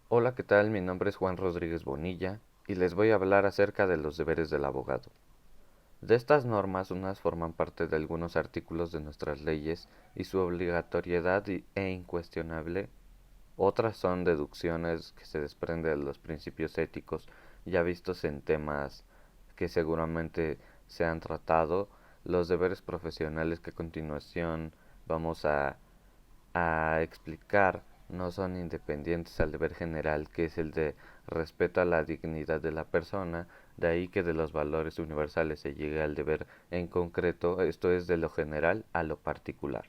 Hola, ¿qué tal? Mi nombre es Juan Rodríguez Bonilla y les voy a hablar acerca de los deberes del abogado. De estas normas, unas forman parte de algunos artículos de nuestras leyes y su obligatoriedad e incuestionable, otras son deducciones que se desprenden de los principios éticos ya vistos en temas que seguramente se han tratado, los deberes profesionales que a continuación vamos a explicar no son independientes al deber general, que es el de respeto a la dignidad de la persona, de ahí que de los valores universales se llegue al deber en concreto, esto es de lo general a lo particular.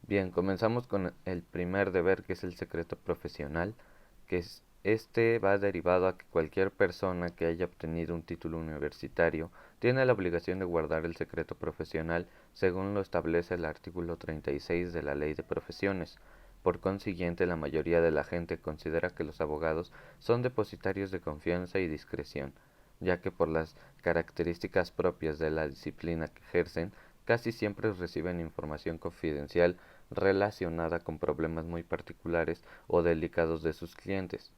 Bien, comenzamos con el primer deber, que es el secreto profesional, este va derivado a que cualquier persona que haya obtenido un título universitario tiene la obligación de guardar el secreto profesional según lo establece el artículo 36 de la Ley de Profesiones. Por consiguiente, la mayoría de la gente considera que los abogados son depositarios de confianza y discreción, ya que por las características propias de la disciplina que ejercen, casi siempre reciben información confidencial relacionada con problemas muy particulares o delicados de sus clientes.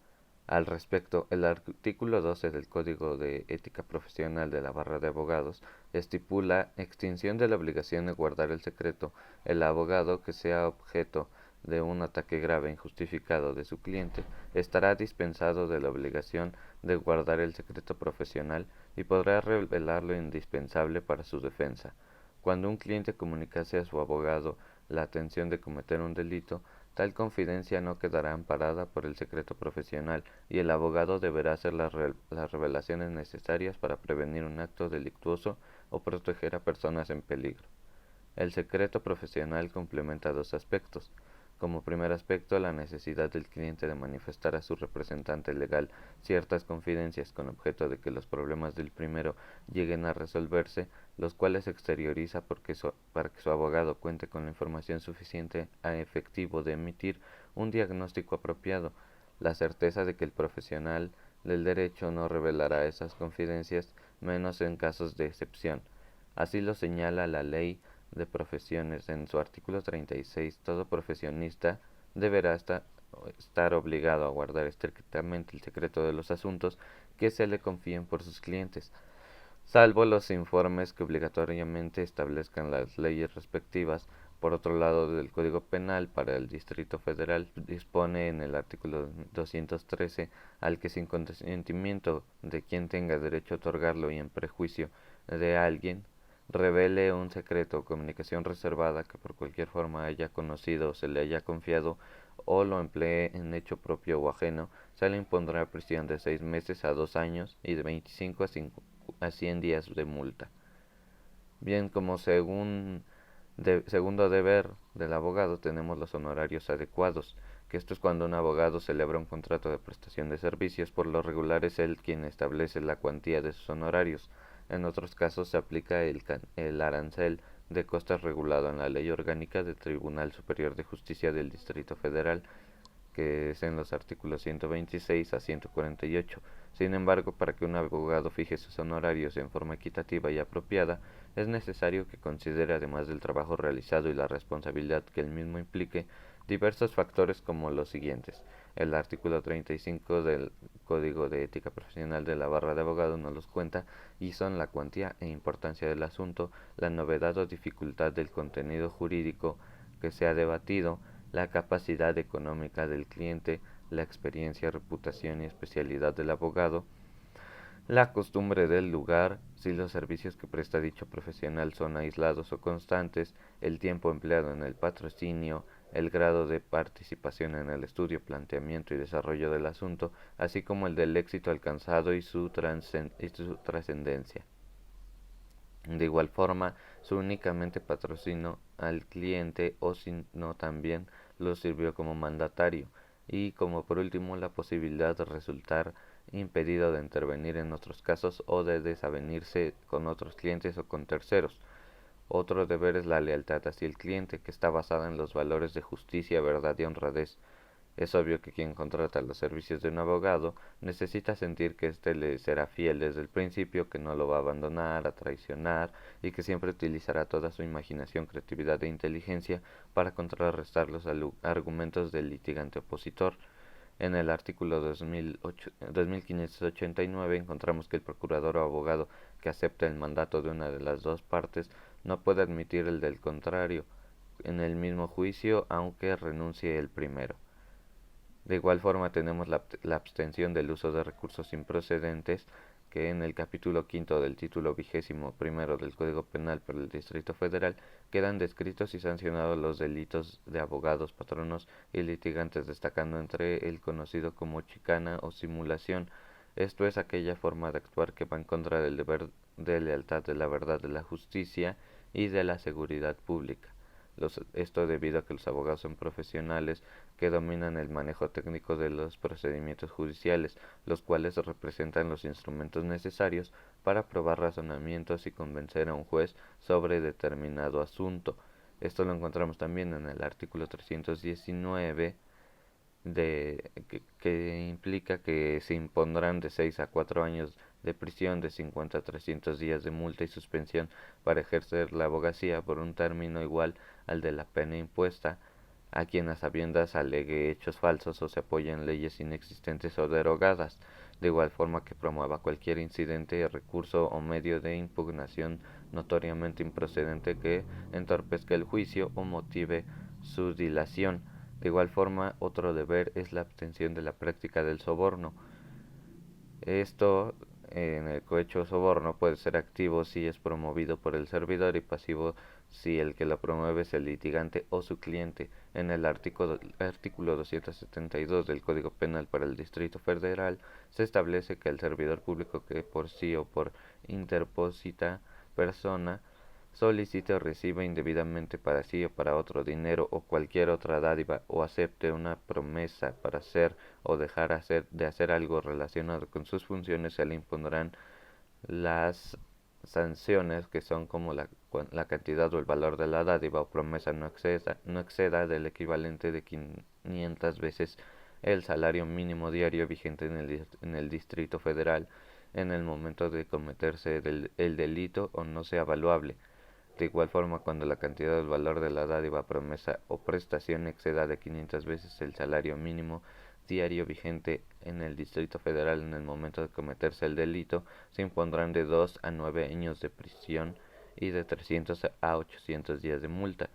Al respecto, el artículo 12 del Código de Ética Profesional de la Barra de Abogados estipula extinción de la obligación de guardar el secreto. El abogado que sea objeto de un ataque grave e injustificado de su cliente estará dispensado de la obligación de guardar el secreto profesional y podrá revelar lo indispensable para su defensa. Cuando un cliente comunicase a su abogado la atención de cometer un delito, tal confidencia no quedará amparada por el secreto profesional y el abogado deberá hacer las revelaciones necesarias para prevenir un acto delictuoso o proteger a personas en peligro. El secreto profesional complementa dos aspectos. Como primer aspecto, la necesidad del cliente de manifestar a su representante legal ciertas confidencias con objeto de que los problemas del primero lleguen a resolverse, los cuales exterioriza para que su abogado cuente con la información suficiente a efectivo de emitir un diagnóstico apropiado, la certeza de que el profesional del derecho no revelará esas confidencias, menos en casos de excepción. Así lo señala la Ley de Profesiones en su artículo 36. Todo profesionista deberá estar obligado a guardar estrictamente el secreto de los asuntos que se le confíen por sus clientes, salvo los informes que obligatoriamente establezcan las leyes respectivas. Por otro lado, del Código Penal para el Distrito Federal dispone en el artículo 213 al que sin consentimiento de quien tenga derecho a otorgarlo y en prejuicio de alguien, revele un secreto o comunicación reservada que por cualquier forma haya conocido o se le haya confiado o lo emplee en hecho propio o ajeno, se le impondrá prisión de 6 meses a 2 años y de 25 a 100 días de multa. Bien, como segundo deber del abogado tenemos los honorarios adecuados, que esto es cuando un abogado celebra un contrato de prestación de servicios, por lo regular es él quien establece la cuantía de sus honorarios. En otros casos se aplica el arancel de costas regulado en la Ley Orgánica del Tribunal Superior de Justicia del Distrito Federal, que es en los artículos 126 a 148. Sin embargo, para que un abogado fije sus honorarios en forma equitativa y apropiada, es necesario que considere, además del trabajo realizado y la responsabilidad que el mismo implique, diversos factores como los siguientes. El artículo 35 del Código de Ética Profesional de la Barra de Abogados nos los cuenta y son la cuantía e importancia del asunto, la novedad o dificultad del contenido jurídico que se ha debatido, la capacidad económica del cliente, la experiencia, reputación y especialidad del abogado, la costumbre del lugar, si los servicios que presta dicho profesional son aislados o constantes, el tiempo empleado en el patrocinio, el grado de participación en el estudio, planteamiento y desarrollo del asunto, así como el del éxito alcanzado y su trascendencia. De igual forma, su únicamente patrocinó al cliente o si no también lo sirvió como mandatario y como por último la posibilidad de resultar impedido de intervenir en otros casos o de desavenirse con otros clientes o con terceros. Otro deber es la lealtad hacia el cliente, que está basada en los valores de justicia, verdad y honradez. Es obvio que quien contrata los servicios de un abogado necesita sentir que éste le será fiel desde el principio, que no lo va a abandonar, a traicionar y que siempre utilizará toda su imaginación, creatividad e inteligencia para contrarrestar los argumentos del litigante opositor. En el artículo 2589 encontramos que el procurador o abogado que acepta el mandato de una de las dos partes no puede admitir el del contrario en el mismo juicio, aunque renuncie el primero. De igual forma tenemos la abstención del uso de recursos improcedentes, que en el capítulo quinto del título 21 del Código Penal para el Distrito Federal quedan descritos y sancionados los delitos de abogados, patronos y litigantes, destacando entre el conocido como chicana o simulación. Esto es aquella forma de actuar que va en contra del deber de lealtad, de la verdad, de la justicia y de la seguridad pública. Esto debido a que los abogados son profesionales que dominan el manejo técnico de los procedimientos judiciales, los cuales representan los instrumentos necesarios para probar razonamientos y convencer a un juez sobre determinado asunto. Esto lo encontramos también en el artículo 319 que implica que se impondrán de 6 a 4 años de prisión, de 50 a 300 días de multa y suspensión para ejercer la abogacía por un término igual al de la pena impuesta a quien a sabiendas alegue hechos falsos o se apoye en leyes inexistentes o derogadas, de igual forma que promueva cualquier incidente, recurso o medio de impugnación notoriamente improcedente que entorpezca el juicio o motive su dilación. De igual forma, otro deber es la abstención de la práctica del soborno. Esto en el cohecho soborno puede ser activo si es promovido por el servidor y pasivo si el que lo promueve es el litigante o su cliente. En el artículo 272 del Código Penal para el Distrito Federal se establece que el servidor público que por sí o por interpósita persona solicite o reciba indebidamente para sí o para otro dinero o cualquier otra dádiva o acepte una promesa para hacer o dejar de hacer algo relacionado con sus funciones, se le impondrán las sanciones que son como la cantidad o el valor de la dádiva o promesa no exceda del equivalente de 500 veces el salario mínimo diario vigente en el Distrito Federal en el momento de cometerse el delito o no sea valuable. De igual forma, cuando la cantidad o el valor de la dádiva, promesa o prestación exceda de 500 veces el salario mínimo diario vigente en el Distrito Federal en el momento de cometerse el delito, se impondrán de 2 a 9 años de prisión y de 300 a 800 días de multa.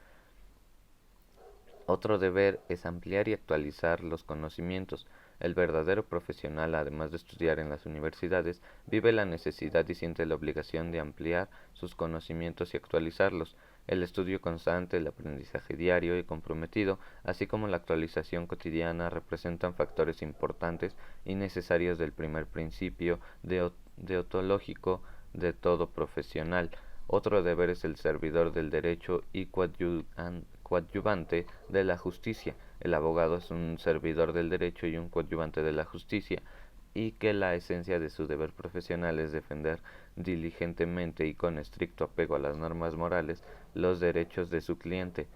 Otro deber es ampliar y actualizar los conocimientos. El verdadero profesional, además de estudiar en las universidades, vive la necesidad y siente la obligación de ampliar sus conocimientos y actualizarlos. El estudio constante, el aprendizaje diario y comprometido, así como la actualización cotidiana, representan factores importantes y necesarios del primer principio deontológico de todo profesional. Otro deber es el servidor del derecho y coadyuvante de la justicia. El abogado es un servidor del derecho y un coadyuvante de la justicia, y que la esencia de su deber profesional es defender diligentemente y con estricto apego a las normas morales los derechos de su cliente.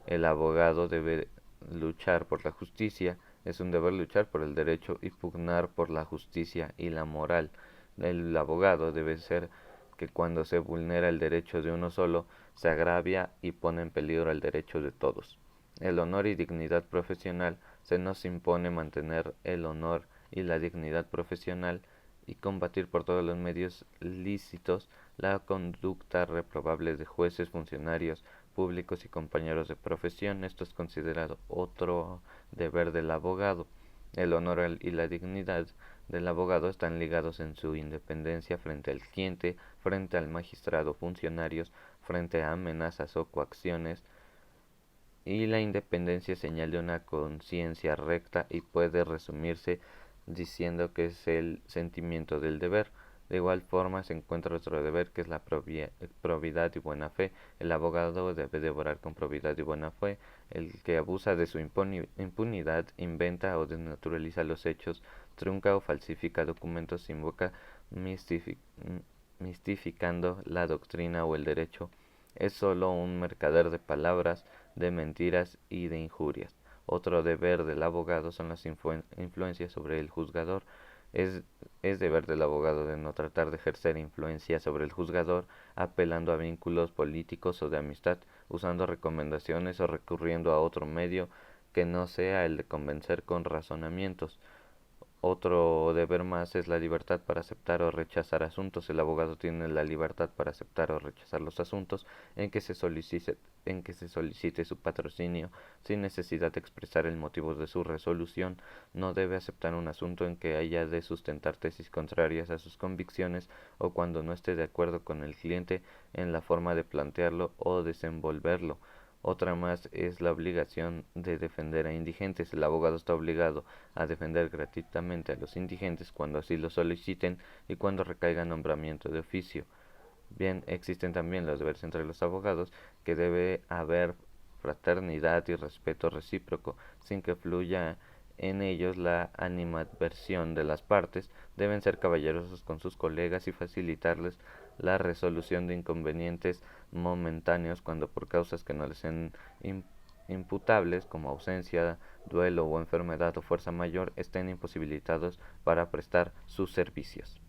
El abogado debe luchar por la justicia, es un deber luchar por el derecho y pugnar por la justicia y la moral. El abogado debe ser que cuando se vulnera el derecho de uno solo, se agravia y pone en peligro el derecho de todos. El honor y dignidad profesional se nos impone mantener el honor y la dignidad profesional y combatir por todos los medios lícitos la conducta reprobable de jueces, funcionarios públicos y compañeros de profesión. Esto es considerado otro deber del abogado. El honor y la dignidad del abogado están ligados en su independencia frente al cliente, frente al magistrado, funcionarios, frente a amenazas o coacciones, y la independencia es señal de una conciencia recta y puede resumirse diciendo que es el sentimiento del deber. De igual forma se encuentra otro deber que es la probidad y buena fe. El abogado debe devorar con probidad y buena fe. El que abusa de su impunidad, inventa o desnaturaliza los hechos, trunca o falsifica documentos, invoca mistificando la doctrina o el derecho, es sólo un mercader de palabras, de mentiras y de injurias. Otro deber del abogado son las influencias sobre el juzgador. Es, es deber del abogado de no tratar de ejercer influencia sobre el juzgador apelando a vínculos políticos o de amistad, usando recomendaciones o recurriendo a otro medio que no sea el de convencer con razonamientos. Otro deber más es la libertad para aceptar o rechazar asuntos. El abogado tiene la libertad para aceptar o rechazar los asuntos en que se solicite su patrocinio sin necesidad de expresar el motivo de su resolución. No debe aceptar un asunto en que haya de sustentar tesis contrarias a sus convicciones o cuando no esté de acuerdo con el cliente en la forma de plantearlo o desenvolverlo. Otra más es la obligación de defender a indigentes. El abogado está obligado a defender gratuitamente a los indigentes cuando así lo soliciten y cuando recaiga nombramiento de oficio. Bien, existen también los deberes entre los abogados, que debe haber fraternidad y respeto recíproco, sin que fluya en ellos la animadversión de las partes. Deben ser caballerosos con sus colegas y facilitarles la resolución de inconvenientes momentáneos cuando por causas que no les sean imputables como ausencia, duelo o enfermedad o fuerza mayor estén imposibilitados para prestar sus servicios.